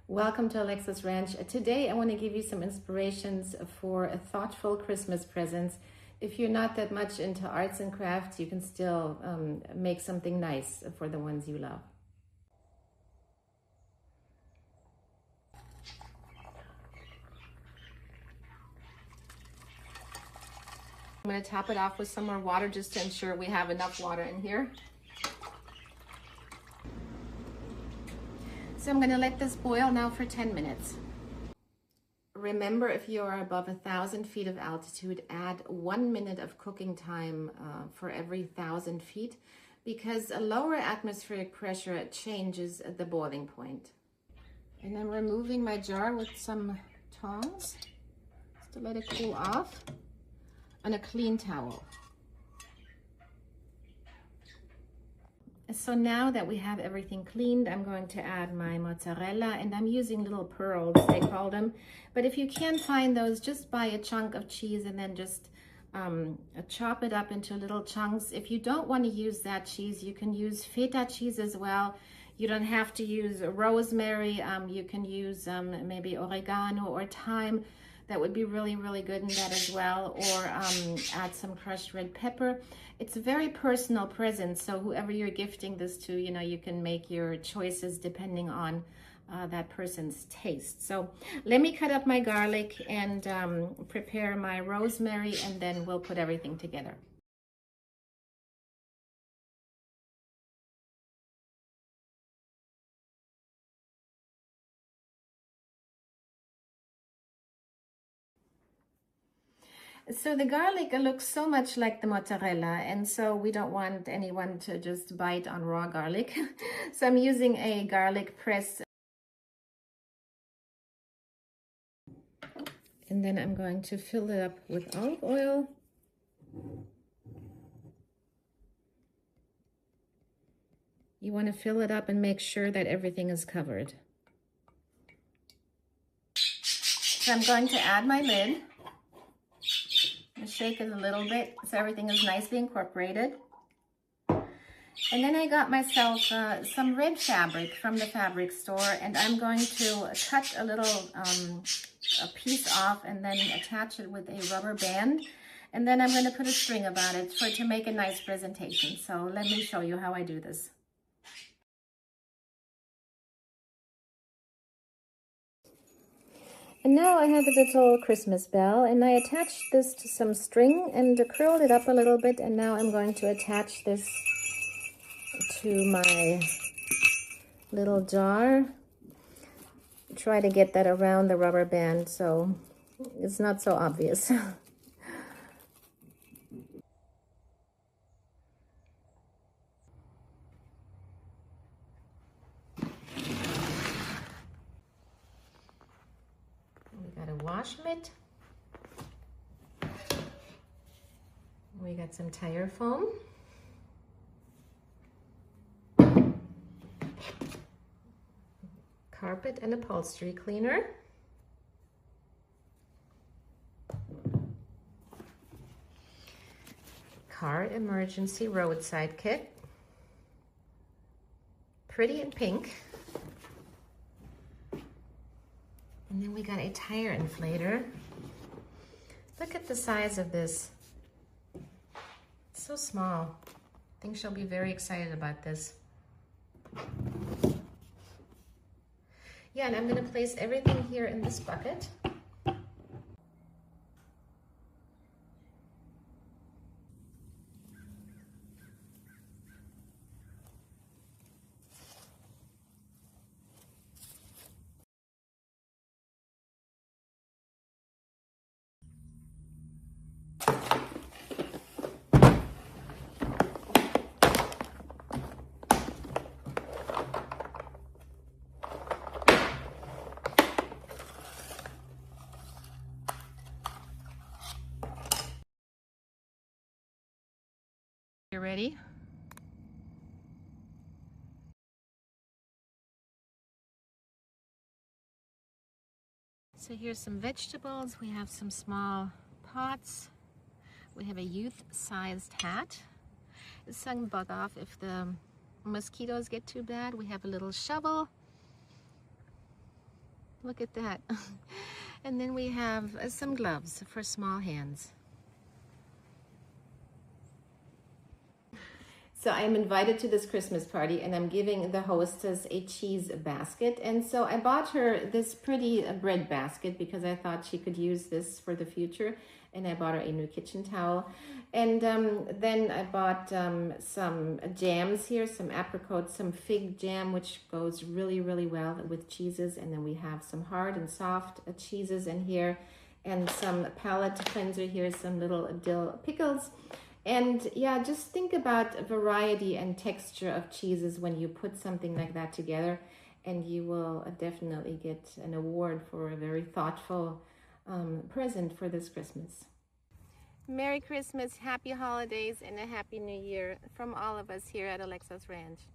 Welcome to Alexa's Ranch. Today I want to give you some inspirations for thoughtful Christmas presents. If you're not that much into arts and crafts, you can still make something nice for the ones you love. I'm going to top it off with some more water just to ensure we have enough water in here. So I'm going to let this boil now for 10 minutes. Remember, if you are above 1,000 feet of altitude, add 1 minute of cooking time for every 1,000 feet, because a lower atmospheric pressure changes the boiling point. And I'm removing my jar with some tongs just to let it cool off, and a clean towel. So now that we have everything cleaned, I'm going to add my mozzarella, and I'm using little pearls, they call them. But if you can't find those, just buy a chunk of cheese and then just chop it up into little chunks. If you don't want to use that cheese, you can use feta cheese as well. You don't have to use rosemary. You can use maybe oregano or thyme. That would be really, really good in that as well. Or add some crushed red pepper. It's a very personal present, so whoever you're gifting this to, you know, you can make your choices depending on that person's taste. So let me cut up my garlic and prepare my rosemary, and then we'll put everything together. So the garlic looks so much like the mozzarella, and so we don't want anyone to just bite on raw garlic. So I'm using a garlic press. And then I'm going to fill it up with olive oil. You want to fill it up and make sure that everything is covered. So I'm going to add my lid. Shake it a little bit so everything is nicely incorporated. And then I got myself some red fabric from the fabric store, and I'm going to cut a little a piece off and then attach it with a rubber band. And then I'm going to put a string about it to make a nice presentation. So let me show you how I do this. And now I have a little Christmas bell, and I attached this to some string and curled it up a little bit, and now I'm going to attach this to my little jar. Try to get that around the rubber band so it's not so obvious. Wash mitt. We got some tire foam. Carpet and upholstery cleaner. Car emergency roadside kit. Pretty in pink. And then we got a tire inflator. Look at the size of this. It's so small. I think she'll be very excited about this. Yeah, and I'm going to place everything here in this bucket. You ready? So here's some vegetables. We have some small pots. We have a youth-sized hat. It's going to bug off if the mosquitoes get too bad. We have a little shovel. look at that. And then we have some gloves for small hands. So I'm invited to this Christmas party and I'm giving the hostess a cheese basket. And so I bought her this pretty bread basket because I thought she could use this for the future. And I bought her a new kitchen towel. And then I bought some jams here, some apricot, some fig jam, which goes really, really well with cheeses. And then we have some hard and soft cheeses in here and some palate cleanser here, some little dill pickles. And yeah, just think about variety and texture of cheeses when you put something like that together, and you will definitely get an award for a very thoughtful present for this Christmas. Merry Christmas, happy holidays, and a happy new year from all of us here at Alexa's Ranch.